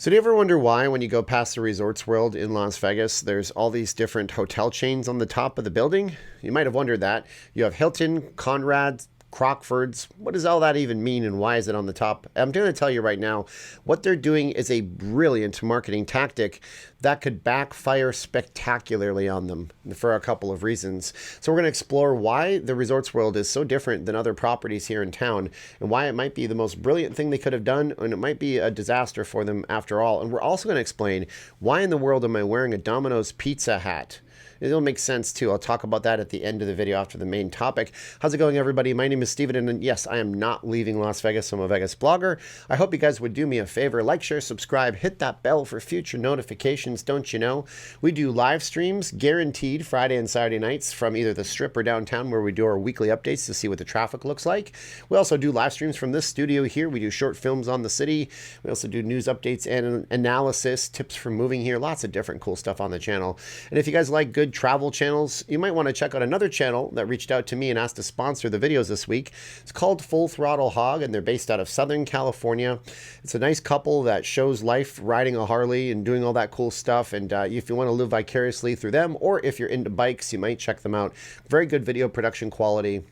So do you ever wonder why when you go past the Resorts World in Las Vegas, there's all these different hotel chains on the top of the building? You might have wondered that. You have Hilton, Conrad, Crockford's. What does all that even mean and why is it on the top? I'm going to tell you right now, what they're doing is a brilliant marketing tactic that could backfire spectacularly on them for a couple of reasons. So we're going to explore why the Resorts World is so different than other properties here in town and why it might be the most brilliant thing they could have done and it might be a disaster for them after all. And we're also going to explain why in the world am I wearing a Domino's pizza hat? It'll make sense too. I'll talk about that at the end of the video after the main topic. How's it going, everybody? My name is Steven, and yes, I am not leaving Las Vegas. I'm a Vegas blogger. I hope you guys would do me a favor. Like, share, subscribe, hit that bell for future notifications. Don't you know? We do live streams, guaranteed, Friday and Saturday nights from either the Strip or downtown where we do our weekly updates to see what the traffic looks like. We also do live streams from this studio here. We do short films on the city. We also do news updates and analysis, tips for moving here. Lots of different cool stuff on the channel. And if you guys like good travel channels, you might want to check out another channel that reached out to me and asked to sponsor the videos this week. It's called Full Throttle Hog, and they're based out of Southern California. It's a nice couple that shows life riding a Harley and doing all that cool stuff. And if you want to live vicariously through them, or if you're into bikes, you might check them out. Very good video production quality.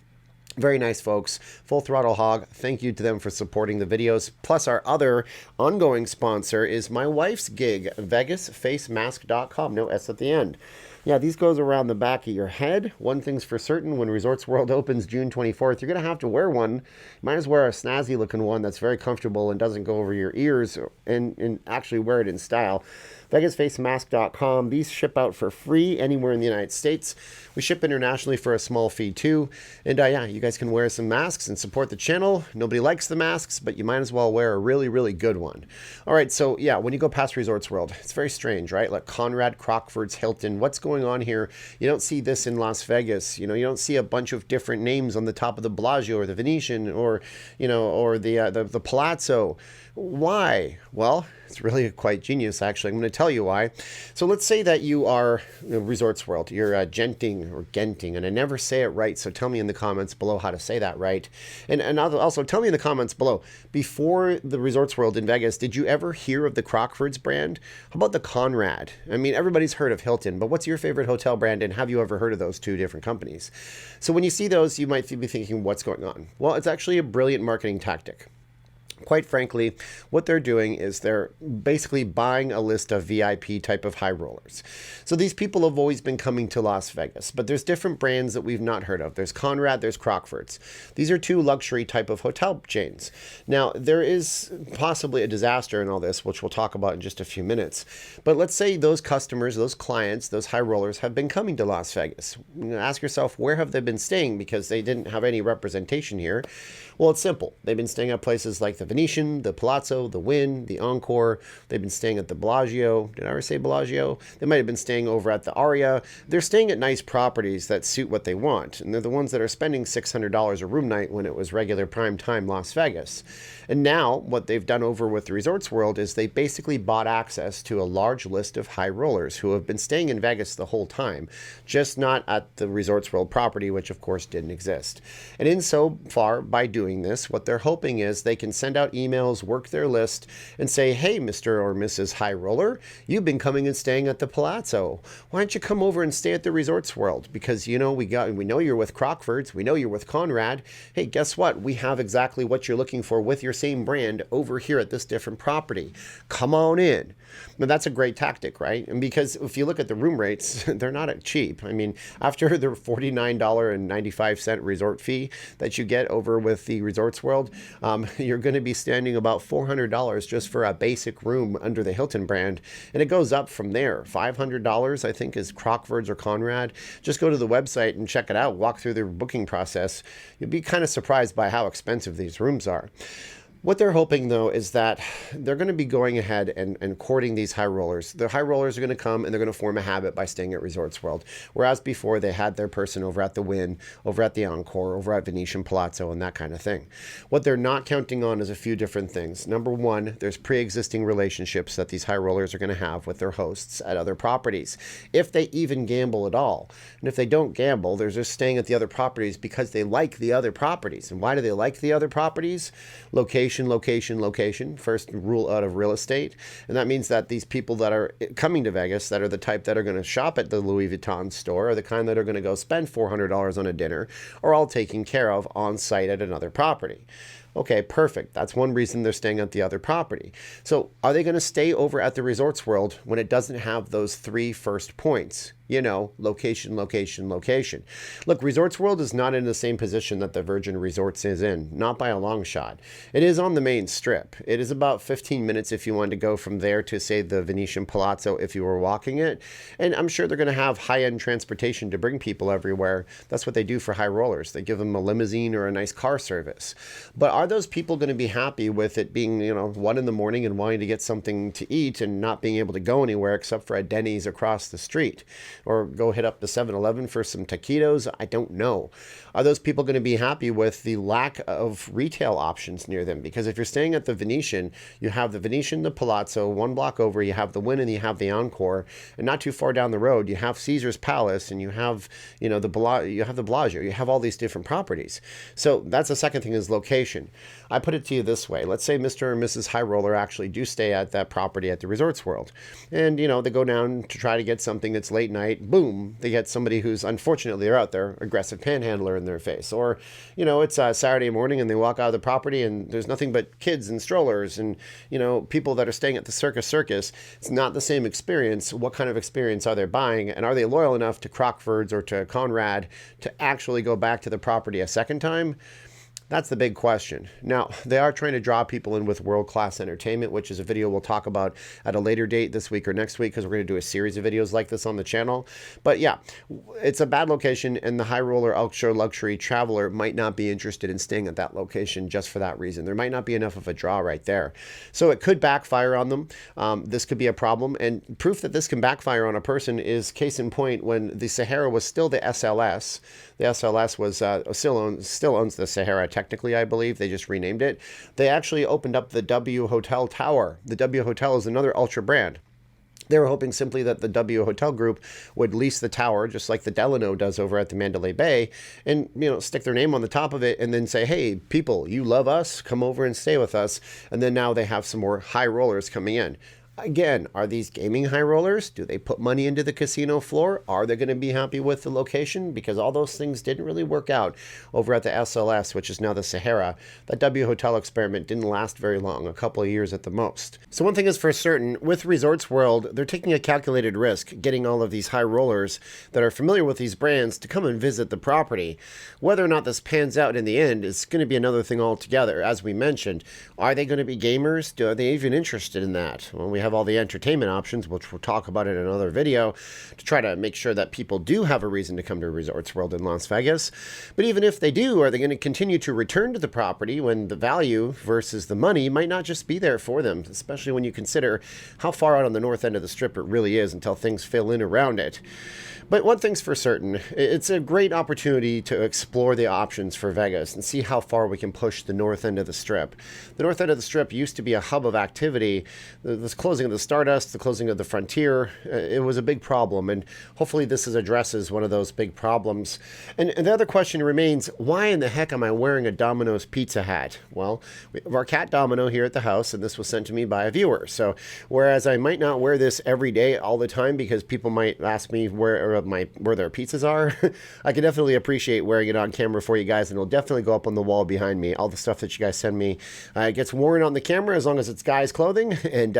Very nice folks. Full Throttle Hog. Thank you to them for supporting the videos. Plus, our other ongoing sponsor is my wife's gig, VegasFaceMask.com. No S at the end. Yeah, these goes around the back of your head. One thing's for certain, when Resorts World opens June 24th, you're going to have to wear one. You might as well wear a snazzy looking one that's very comfortable and doesn't go over your ears, and actually wear it in style. VegasFaceMask.com. These ship out for free anywhere in the United States. We ship internationally for a small fee too. And yeah, you guys can wear some masks and support the channel. Nobody likes the masks, but you might as well wear a really, really good one. All right, so yeah, when you go past Resorts World, it's very strange, right? Like Conrad, Crockford's, Hilton. What's going on here? You don't see this in Las Vegas. You know, you don't see a bunch of different names on the top of the Bellagio or the Venetian or, you know, or the Palazzo. Why? Well, it's really quite genius, actually. I'm going to tell you why. So let's say that you are Resorts World. You're Genting or Genting, and I never say it right, so tell me in the comments below how to say that right. And also tell me in the comments below, before the Resorts World in Vegas, did you ever hear of the Crockford's brand? How about the Conrad? I mean, everybody's heard of Hilton, but what's your favorite hotel brand, and have you ever heard of those two different companies? So when you see those, you might be thinking, what's going on? Well, it's actually a brilliant marketing tactic. Quite frankly, what they're doing is they're basically buying a list of VIP type of high rollers. So these people have always been coming to Las Vegas, but there's different brands that we've not heard of. There's Conrad, there's Crockford's. These are two luxury type of hotel chains. Now, there is possibly a disaster in all this, which we'll talk about in just a few minutes. But let's say those customers, those clients, those high rollers have been coming to Las Vegas. You ask yourself, where have they been staying? Because they didn't have any representation here. Well, it's simple. They've been staying at places like the Venetian, the Palazzo, the Wynn, the Encore. They've been staying at the Bellagio. Did I ever say Bellagio? They might have been staying over at the Aria. They're staying at nice properties that suit what they want. And they're the ones that are spending $600 a room night when it was regular prime time Las Vegas. And now what they've done over with the Resorts World is they basically bought access to a large list of high rollers who have been staying in Vegas the whole time, just not at the Resorts World property, which of course didn't exist. And in so far, by doing this, what they're hoping is they can send out emails, work their list, and say, hey, Mr. or Mrs. High Roller, you've been coming and staying at the Palazzo. Why don't you come over and stay at the Resorts World? Because, you know, we know you're with Crockford's, we know you're with Conrad. Hey, guess what? We have exactly what you're looking for with your same brand over here at this different property. Come on in. Now, that's a great tactic, right? And because if you look at the room rates, they're not cheap. I mean, after the $49.95 resort fee that you get over with the Resorts World, you're going to be standing about $400 just for a basic room under the Hilton brand. And it goes up from there. $500, I think, is Crockford's or Conrad. Just go to the website and check it out. Walk through their booking process. You'll be kind of surprised by how expensive these rooms are. What they're hoping, though, is that they're going to be going ahead and courting these high rollers. The high rollers are going to come and they're going to form a habit by staying at Resorts World. Whereas before, they had their person over at the Wynn, over at the Encore, over at Venetian Palazzo, and that kind of thing. What they're not counting on is a few different things. Number one, there's pre-existing relationships that these high rollers are going to have with their hosts at other properties, if they even gamble at all. And if they don't gamble, they're just staying at the other properties because they like the other properties. And why do they like the other properties? Location. location, location, location. First rule out of real estate. And that means that these people that are coming to Vegas, that are the type that are going to shop at the Louis Vuitton store, or the kind that are going to go spend $400 on a dinner, are all taken care of on site at another property. Okay, perfect. That's one reason they're staying at the other property. So are they going to stay over at the Resorts World when it doesn't have those three first points? You know, location, location, location. Look, Resorts World is not in the same position that the Virgin Resorts is in, not by a long shot. It is on the main strip. It is about 15 minutes if you wanted to go from there to, say, the Venetian Palazzo if you were walking it. And I'm sure they're going to have high-end transportation to bring people everywhere. That's what they do for high rollers. They give them a limousine or a nice car service. But are those people going to be happy with it being, 1 in the morning and wanting to get something to eat and not being able to go anywhere except for a Denny's across the street? Or go hit up the 7-Eleven for some taquitos? I don't know. Are those people going to be happy with the lack of retail options near them? Because if you're staying at the Venetian, you have the Venetian, the Palazzo, 1 block over, you have the Wynn and you have the Encore, and not too far down the road, you have Caesar's Palace and you have, the Bellagio. You have all these different properties. So that's the second thing, is location. I put it to you this way. Let's say Mr. and Mrs. High Roller actually do stay at that property at the Resorts World. And, they go down to try to get something that's late night. Boom, they get somebody who's, unfortunately, they're out there, aggressive panhandler in their face. Or, it's Saturday morning and they walk out of the property and there's nothing but kids and strollers and, people that are staying at the Circus. It's not the same experience. What kind of experience are they buying? And are they loyal enough to Crockford's or to Conrad to actually go back to the property a second time? That's the big question. Now, they are trying to draw people in with world-class entertainment, which is a video we'll talk about at a later date this week or next week, because we're going to do a series of videos like this on the channel. But yeah, it's a bad location, and the high roller ultra luxury traveler might not be interested in staying at that location just for that reason. There might not be enough of a draw right there. So it could backfire on them. This could be a problem, and proof that this can backfire on a person is case in point when the Sahara was still the SLS. The SLS was still owns the Sahara technically, I believe. They just renamed it. They actually opened up the W Hotel Tower. The W Hotel is another ultra brand. They were hoping simply that the W Hotel Group would lease the tower, just like the Delano does over at the Mandalay Bay, and stick their name on the top of it and then say, hey, people, you love us, come over and stay with us. And then now they have some more high rollers coming in. Again, are these gaming high rollers? Do they put money into the casino floor? Are they going to be happy with the location? Because all those things didn't really work out over at the SLS, which is now the Sahara. That W Hotel experiment didn't last very long, a couple of years at the most. So one thing is for certain, with Resorts World, they're taking a calculated risk getting all of these high rollers that are familiar with these brands to come and visit the property. Whether or not this pans out in the end is going to be another thing altogether. As we mentioned, are they going to be gamers? Are they even interested in that? Well, we have all the entertainment options, which we'll talk about in another video, to try to make sure that people do have a reason to come to Resorts World in Las Vegas. But even if they do, are they going to continue to return to the property when the value versus the money might not just be there for them, especially when you consider how far out on the north end of the strip it really is until things fill in around it. But one thing's for certain, it's a great opportunity to explore the options for Vegas and see how far we can push the north end of the strip. The north end of the strip used to be a hub of activity. The closing of the Stardust, the closing of the Frontier, it was a big problem, and hopefully this addresses one of those big problems. And the other question remains, why in the heck am I wearing a Domino's pizza hat? Well, we have our cat Domino here at the house, and this was sent to me by a viewer. So whereas I might not wear this every day all the time because people might ask me where their pizzas are, I can definitely appreciate wearing it on camera for you guys, and it'll definitely go up on the wall behind me. All the stuff that you guys send me, it gets worn on the camera as long as it's guys' clothing, and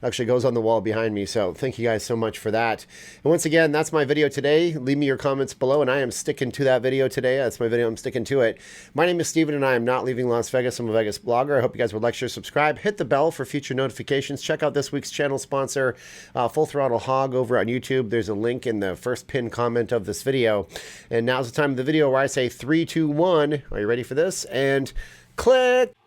actually goes on the wall behind me. So thank you guys so much for that. And once again, that's my video today. Leave me your comments below, and I am sticking to that video today. That's my video. I'm sticking to it. My name is Steven, and I am not leaving Las Vegas. I'm a Vegas blogger. I hope you guys would like, share, subscribe, hit the bell for future notifications. Check out this week's channel sponsor, Full Throttle Hog, over on YouTube. There's a link in the first pinned comment of this video. And now's the time of the video where I say 3, 2, 1. Are you ready for this? And click!